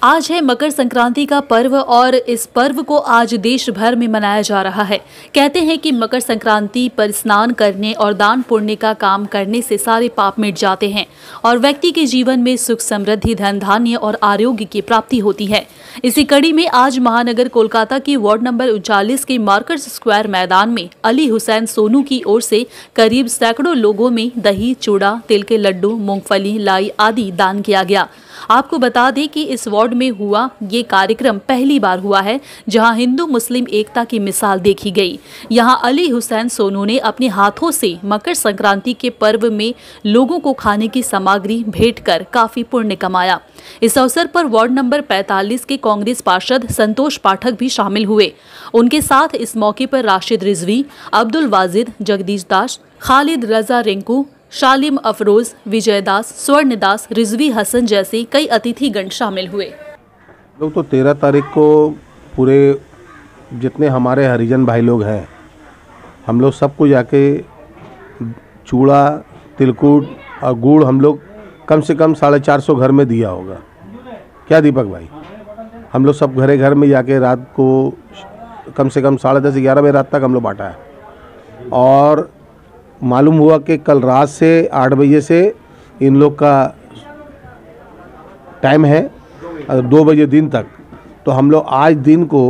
आज है मकर संक्रांति का पर्व और इस पर्व को आज देश भर में मनाया जा रहा है। कहते हैं कि मकर संक्रांति पर स्नान करने और दान पुण्य का काम करने से सारे पाप मिट जाते हैं और व्यक्ति के जीवन में सुख समृद्धि धन धान्य और आरोग्य की प्राप्ति होती है। इसी कड़ी में आज महानगर कोलकाता की वार्ड नंबर 39 के मार्कस स्क्वायर मैदान में अली हुसैन सोनू की ओर से करीब सैकड़ों लोगों में दही, चूड़ा, तिल के लड्डू, मूंगफली, लाई आदि दान किया गया। आपको बता दें कि इस वार्ड में हुआ ये कार्यक्रम पहली बार हुआ है जहां हिंदू मुस्लिम एकता की मिसाल देखी गई। यहां अली हुसैन सोनू ने अपने हाथों से मकर संक्रांति के पर्व में लोगों को खाने की सामग्री भेंट कर काफी पुण्य कमाया। इस अवसर पर वार्ड नंबर 45 के कांग्रेस पार्षद संतोष पाठक भी शामिल हुए। उनके साथ इस मौके पर राशिद रिजवी, अब्दुल वाजिद, जगदीश दास, खालिद रजा रिंकू, शालिम अफरोज, विजय दास, स्वर्ण दास, रिजवी हसन जैसे कई अतिथिगण शामिल हुए। लोग तो 13 तारीख को पूरे जितने हमारे हरिजन भाई लोग हैं, हम लोग सबको जाके चूड़ा, तिलकुट और गुड़ हम लोग कम से कम 450 घर में दिया होगा। क्या दीपक भाई? हम लोग सब घर में जाके रात को कम से कम 10:30-11 बजे रात तक हम लोग बांटा है। और मालूम हुआ कि कल रात से 8 बजे से इन लोग का टाइम है 2 बजे दिन तक। तो हम लोग आज दिन को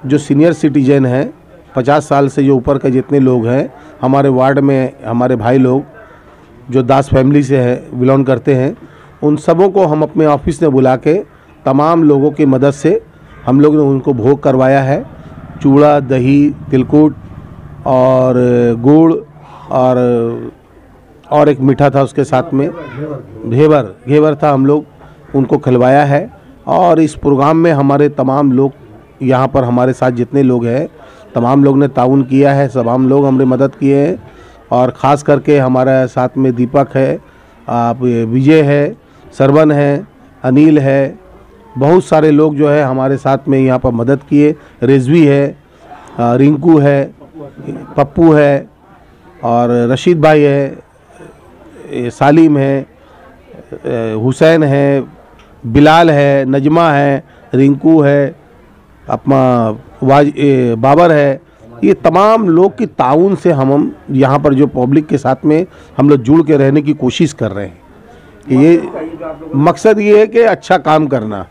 जो सीनियर सिटीजन हैं, 50 साल से जो ऊपर के जितने लोग हैं हमारे वार्ड में, हमारे भाई लोग जो दास फैमिली से है बिलोंग करते हैं, उन सबों को हम अपने ऑफिस में बुला के तमाम लोगों की मदद से हम लोग ने उनको भोग करवाया है। चूड़ा, दही, तिलकुट और गुड़ और एक मीठा था उसके साथ में, घेवर था, हम लोग उनको खिलवाया है। और इस प्रोग्राम में हमारे तमाम लोग यहाँ पर हमारे साथ जितने लोग हैं तमाम लोग ने ताउन किया है, तमाम लोग हमने मदद किए हैं। और ख़ास करके हमारे साथ में दीपक है, आप विजय है, सरवन है, अनिल है, बहुत सारे लोग जो है हमारे साथ में यहाँ पर मदद किए। रिजवी है, रिंकू है, पप्पू है और रशीद भाई है, सालिम है, हुसैन है, बिलाल है, नजमा है, रिंकू है, अपना बाबर है। ये तमाम लोग की ताउन से हम यहाँ पर जो पब्लिक के साथ में हम लोग जुड़ के रहने की कोशिश कर रहे हैं। ये मकसद ये है कि अच्छा काम करना।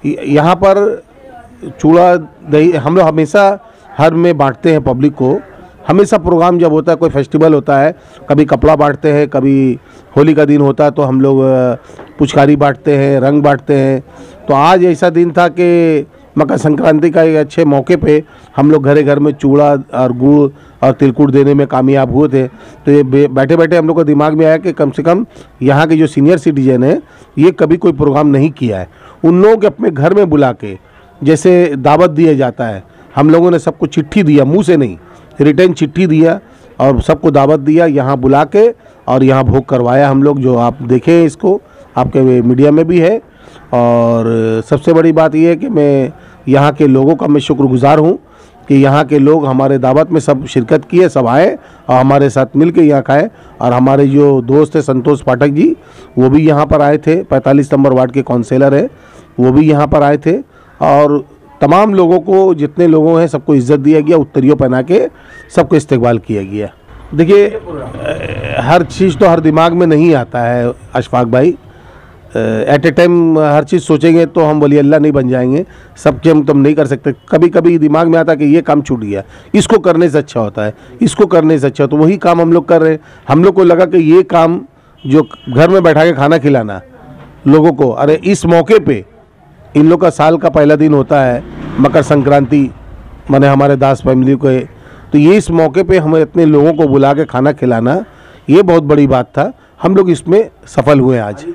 यहाँ पर चूड़ा दही हम लोग हमेशा हर में बांटते हैं पब्लिक को। हमेशा प्रोग्राम जब होता है, कोई फेस्टिवल होता है, कभी कपड़ा बांटते हैं, कभी होली का दिन होता है तो हम लोग पुचकारी बांटते हैं, रंग बांटते हैं। तो आज ऐसा दिन था कि मकर संक्रांति का एक अच्छे मौके पे हम लोग घर में चूड़ा और गुड़ और तिलकुट देने में कामयाब हुए थे। तो ये बैठे बैठे हम लोग को दिमाग में आया कि कम से कम यहाँ के जो सीनियर सिटीजन है ये कभी कोई प्रोग्राम नहीं किया है, उन लोगों के अपने घर में बुला के जैसे दावत दिया जाता है, हम लोगों ने सबको चिट्ठी दिया, मुँह से नहीं, रिटर्न चिट्ठी दिया और सबको दावत दिया, यहाँ बुला के और यहाँ भोग करवाया हम लोग। जो आप देखें इसको, आपके मीडिया में भी है। और सबसे बड़ी बात यह है कि मैं यहाँ के लोगों का मैं शुक्रगुजार हूँ कि यहाँ के लोग हमारे दावत में सब शिरकत किए, सब आए और हमारे साथ मिल के यहाँ खाए। और हमारे जो दोस्त है संतोष पाठक जी, वो भी यहाँ पर आए थे, 45 नंबर वार्ड के काउंसिलर है, वो भी यहाँ पर आए थे। और तमाम लोगों को, जितने लोगों हैं, सबको इज्जत दिया गया, उत्तरियों पहना के सबको इस्तेकबाल किया गया। देखिए, हर चीज़ तो हर दिमाग में नहीं आता है अशफाक भाई। एट ए टाइम हर चीज़ सोचेंगे तो हम वली अल्लाह नहीं बन जाएंगे, सबके हम तुम नहीं कर सकते। कभी कभी दिमाग में आता है कि ये काम छूट गया, इसको करने से अच्छा होता है, इसको करने से अच्छा, तो वही काम हम लोग कर रहे हैं। हम लोग को लगा कि ये काम जो घर में बैठा के खाना खिलाना लोगों को, अरे इस मौके पे इन लोग का साल का पहला दिन होता है मकर संक्रांति, माने हमारे दास फैमिली को, तो ये इस मौके पे हमें इतने लोगों को बुला के खाना खिलाना ये बहुत बड़ी बात था। हम लोग इसमें सफल हुए आज।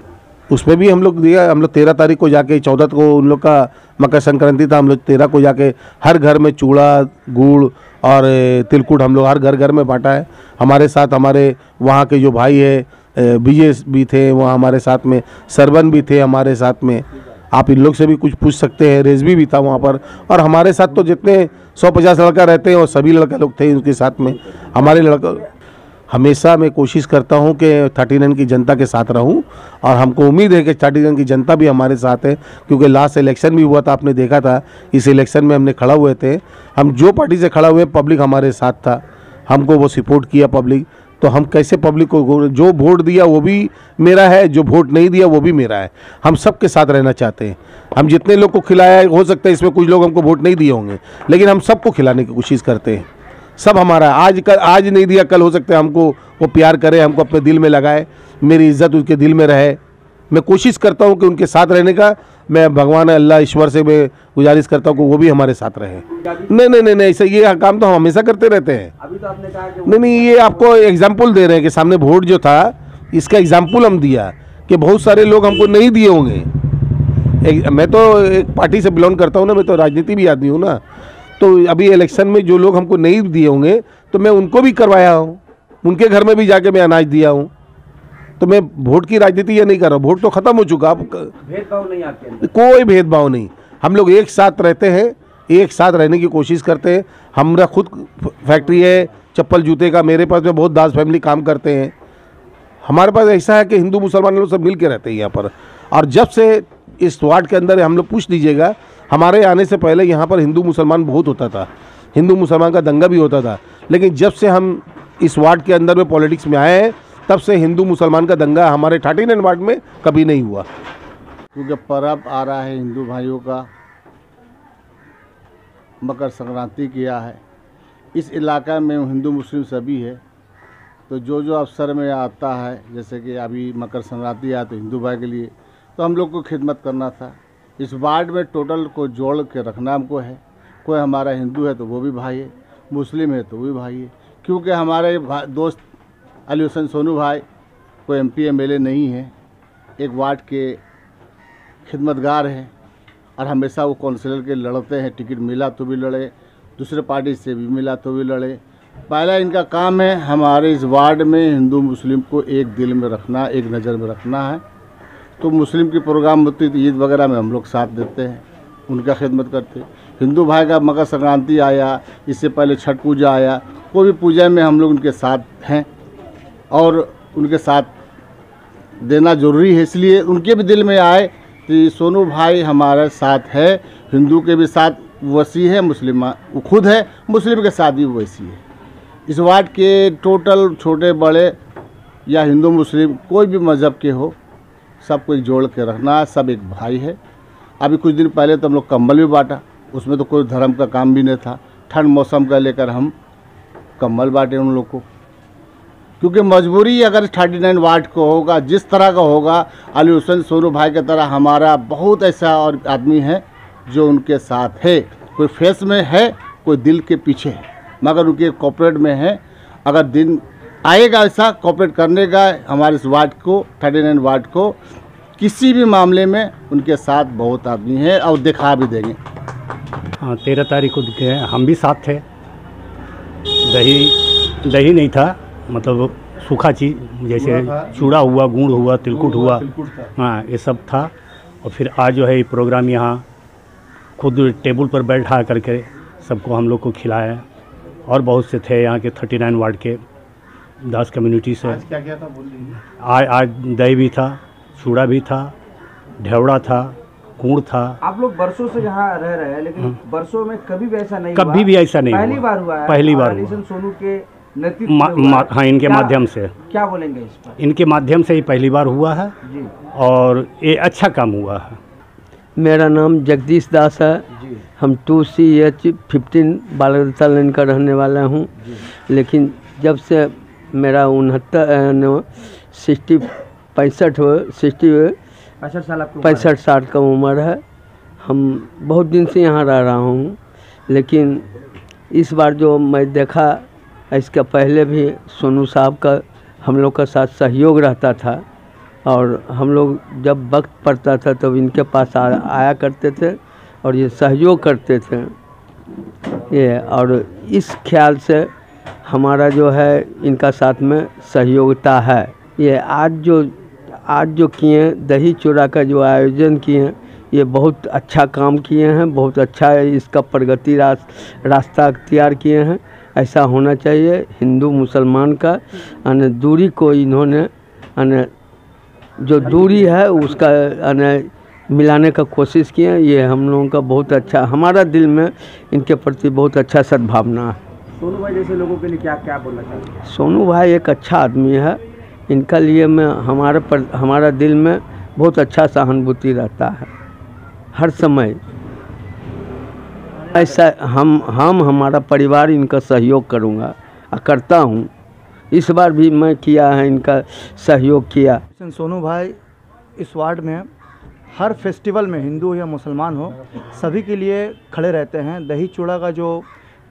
उसमें भी हम लोग दिया, हम लोग 13 तारीख को जाके, 14 को उन लोग का मकर संक्रांति था, हम लोग 13 को जाके हर घर में चूड़ा, गुड़ और तिलकुट हम लोग हर घर में बांटा है। हमारे साथ हमारे वहाँ के जो भाई है, विजय भी थे वहाँ हमारे साथ में, सरवन भी थे हमारे साथ में, आप इन लोग से भी कुछ पूछ सकते हैं, रेजवी भी था वहाँ पर। और हमारे साथ तो जितने 150 लड़का रहते हैं और सभी लड़का लोग थे उनके साथ में। हमारे लड़का हमेशा मैं कोशिश करता हूं कि 39 की जनता के साथ रहूं, और हमको उम्मीद है कि 39 की जनता भी हमारे साथ है, क्योंकि लास्ट इलेक्शन भी हुआ था, आपने देखा था। इस इलेक्शन में हमने खड़ा हुए थे, हम जो पार्टी से खड़ा हुए पब्लिक हमारे साथ था, हमको वो सपोर्ट किया पब्लिक। तो हम कैसे पब्लिक को, जो वोट दिया वो भी मेरा है, जो वोट नहीं दिया वो भी मेरा है। हम सबके साथ रहना चाहते हैं। हम जितने लोग को खिलाया, हो सकता है इसमें कुछ लोग हमको वोट नहीं दिए होंगे, लेकिन हम सबको खिलाने की कोशिश करते हैं। सब हमारा है। आज नहीं दिया, कल हो सकता है हमको वो प्यार करे, हमको अपने दिल में लगाए, मेरी इज्जत उसके दिल में रहे। मैं कोशिश करता हूँ कि उनके साथ रहने का। मैं भगवान अल्लाह ईश्वर से मैं गुजारिश करता हूँ कि वो भी हमारे साथ रहे। नहीं, ऐसा ये काम तो हम हमेशा करते रहते हैं। अभी तो आपने कहा कि नहीं, ये आपको एग्जाम्पल दे रहे हैं कि सामने वोट जो था, इसका एग्जाम्पल हम दिया कि बहुत सारे लोग हमको नहीं दिए होंगे। मैं तो एक पार्टी से बिलोंग करता हूँ ना, मैं तो राजनीति भी आदमी हूँ ना। तो अभी इलेक्शन में जो लोग हमको नहीं दिए होंगे तो मैं उनको भी करवाया हूँ, उनके घर में भी जाके मैं अनाज दिया हूँ। तो मैं वोट की राजनीति ये नहीं कर रहा, वोट तो खत्म हो चुका। अब भेदभाव नहीं, आपके कोई भेदभाव नहीं। हम लोग एक साथ रहते हैं, एक साथ रहने की कोशिश करते हैं। हमारा खुद फैक्ट्री है चप्पल जूते का, मेरे पास में बहुत दास फैमिली काम करते हैं। हमारे पास ऐसा है कि हिंदू मुसलमान लोग सब मिल के रहते हैं यहाँ पर। और जब से इस वार्ड के अंदर हम लोग पूछ लीजिएगा, हमारे आने से पहले यहाँ पर हिंदू मुसलमान बहुत होता था, हिंदू मुसलमान का दंगा भी होता था। लेकिन जब से हम इस वार्ड के अंदर में पॉलिटिक्स में आए हैं, तब से हिंदू मुसलमान का दंगा हमारे 39 वार्ड में कभी नहीं हुआ। क्योंकि पर्व आ रहा है हिंदू भाइयों का, मकर संक्रांति किया है। इस इलाका में हिंदू मुस्लिम सभी है, तो जो जो अवसर में आता है, जैसे कि अभी मकर संक्रांति आया तो हिंदू भाई के लिए, तो हम लोग को खिदमत करना था। इस वार्ड में टोटल को जोड़ के रखना हमको है। कोई हमारा हिंदू है तो वो भी भाई है, मुस्लिम है तो वो भी भाई है। क्योंकि हमारे दोस्त अली हुसैन सोनू भाई कोई MP MLA नहीं है, एक वार्ड के खिदमतगार हैं, और हमेशा वो काउंसिलर के लड़ते हैं। टिकट मिला तो भी लड़े, दूसरे पार्टी से भी मिला तो भी लड़े। पहला इनका काम है हमारे इस वार्ड में हिंदू मुस्लिम को एक दिल में रखना, एक नज़र में रखना है। तो मुस्लिम की प्रोग्राम होती है, ईद वगैरह में हम लोग साथ देते हैं, उनका खिदमत करते हैं। हिंदू भाई का मकर संक्रांति आया, इससे पहले छठ पूजा आया, कोई भी पूजा में हम लोग उनके साथ हैं और उनके साथ देना ज़रूरी है। इसलिए उनके भी दिल में आए कि सोनू भाई हमारे साथ है, हिंदू के भी साथ वैसी है, मुस्लिम वो खुद है, मुस्लिम के साथ भी वैसी है। इस वार्ड के टोटल छोटे बड़े या हिंदू मुस्लिम कोई भी मज़हब के हो, सबको एक जोड़ के रखना, सब एक भाई है। अभी कुछ दिन पहले तो हम लोग कंबल भी बांटा, उसमें तो कोई धर्म का काम भी नहीं था। ठंड मौसम का लेकर हम कंबल बांटे उन लोग को, क्योंकि मजबूरी अगर 39 वार्ड को होगा, जिस तरह का होगा, अली हुसैन सोनू भाई की तरह हमारा बहुत ऐसा और आदमी है जो उनके साथ है। कोई फेस में है, कोई दिल के पीछे है, मगर उनके कॉर्पोरेट में है। अगर दिन आएगा ऐसा कॉर्पोरेट करने का, हमारे इस वार्ड को 39 वार्ड को किसी भी मामले में उनके साथ बहुत आदमी है और दिखा भी देंगे। हाँ, 13 तारीख को दिखे हैं, हम भी साथ थे। दही नहीं था, मतलब सूखा चीज़ जैसे चूड़ा हुआ, गुड़ हुआ, तिलकुट हुआ, हाँ ये सब था। और फिर आज जो है ये प्रोग्राम यहाँ खुद टेबल पर बैठा करके सबको हम लोग को खिलाया। और बहुत से थे यहाँ के 39 वार्ड के 10 कम्युनिटी से। आज क्या था बोलिए। आज दही भी था, चूड़ा भी था, ढेवड़ा था, गुड़ था। आप लोग बरसों से यहाँ रह रहे हैं, लेकिन बरसों में कभी भी ऐसा नहीं कभी भी ऐसा नहीं पहली बार हुआ है। पहली बार अली हुसैन सोनू के नेतृत्व हाँ, इनके माध्यम से। क्या बोलेंगे इस पर? इनके माध्यम से ही पहली बार हुआ है जी, और ये अच्छा काम हुआ है। मेरा नाम जगदीश दास है जी। हम 2CH15 बालगता लाइन का रहने वाला हूँ। लेकिन जब से मेरा 65 साल का उम्र है, हम बहुत दिन से यहाँ रह रहा हूँ। लेकिन इस बार जो मैं देखा, इसके पहले भी सोनू साहब का हम लोग का साथ सहयोग रहता था, और हम लोग जब वक्त पड़ता था तब इनके पास आया करते थे और ये सहयोग करते थे ये। और इस ख्याल से हमारा जो है इनका साथ में सहयोगिता है। ये आज जो किए दही चूड़ा का जो आयोजन किए हैं, ये बहुत अच्छा काम किए हैं, बहुत अच्छा इसका प्रगति रास्ता अख्तियार किए हैं। ऐसा होना चाहिए। हिंदू मुसलमान का यानी दूरी को इन्होंने यानी जो दूरी है उसका यानी मिलाने का कोशिश किए। ये हम लोगों का बहुत अच्छा, हमारा दिल में इनके प्रति बहुत अच्छा सद्भावना है। सोनू भाई जैसे लोगों के लिए क्या क्या बोलना चाहिए? सोनू भाई एक अच्छा आदमी है, इनका लिए मैं हमारा दिल में बहुत अच्छा सहानुभूति रहता है हर समय। ऐसा हमारा परिवार इनका सहयोग करूँगा और करता हूँ। इस बार भी मैं किया है, इनका सहयोग किया। सोनू भाई इस वार्ड में हर फेस्टिवल में, हिंदू या मुसलमान हो, सभी के लिए खड़े रहते हैं। दही चूड़ा का जो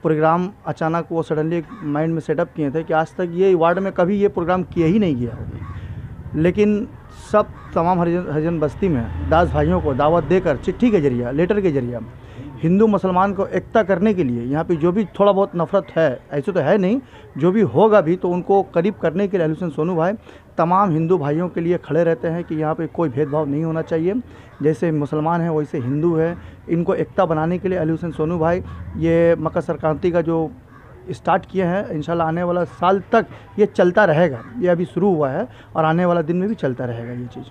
प्रोग्राम अचानक वो सडनली माइंड में सेटअप किए थे कि आज तक ये वार्ड में कभी ये प्रोग्राम किए ही नहीं गया, लेकिन तमाम हरिजन बस्ती में दास भाइयों को दावत देकर चिट्ठी के जरिए, लेटर के जरिए हिंदू मुसलमान को एकता करने के लिए, यहाँ पे जो भी थोड़ा बहुत नफरत है, ऐसे तो है नहीं, जो भी होगा भी तो उनको करीब करने के लिए अली हुसैन सोनू भाई तमाम हिंदू भाइयों के लिए खड़े रहते हैं कि यहाँ पे कोई भेदभाव नहीं होना चाहिए। जैसे मुसलमान हैं वैसे हिंदू है, इनको एकता बनाने के लिए अली हुसैन सोनू भाई ये मकर संक्रांति का जो स्टार्ट किए हैं, इंशाल्लाह आने वाला साल तक ये चलता रहेगा। ये अभी शुरू हुआ है और आने वाला दिन में भी चलता रहेगा ये चीज़।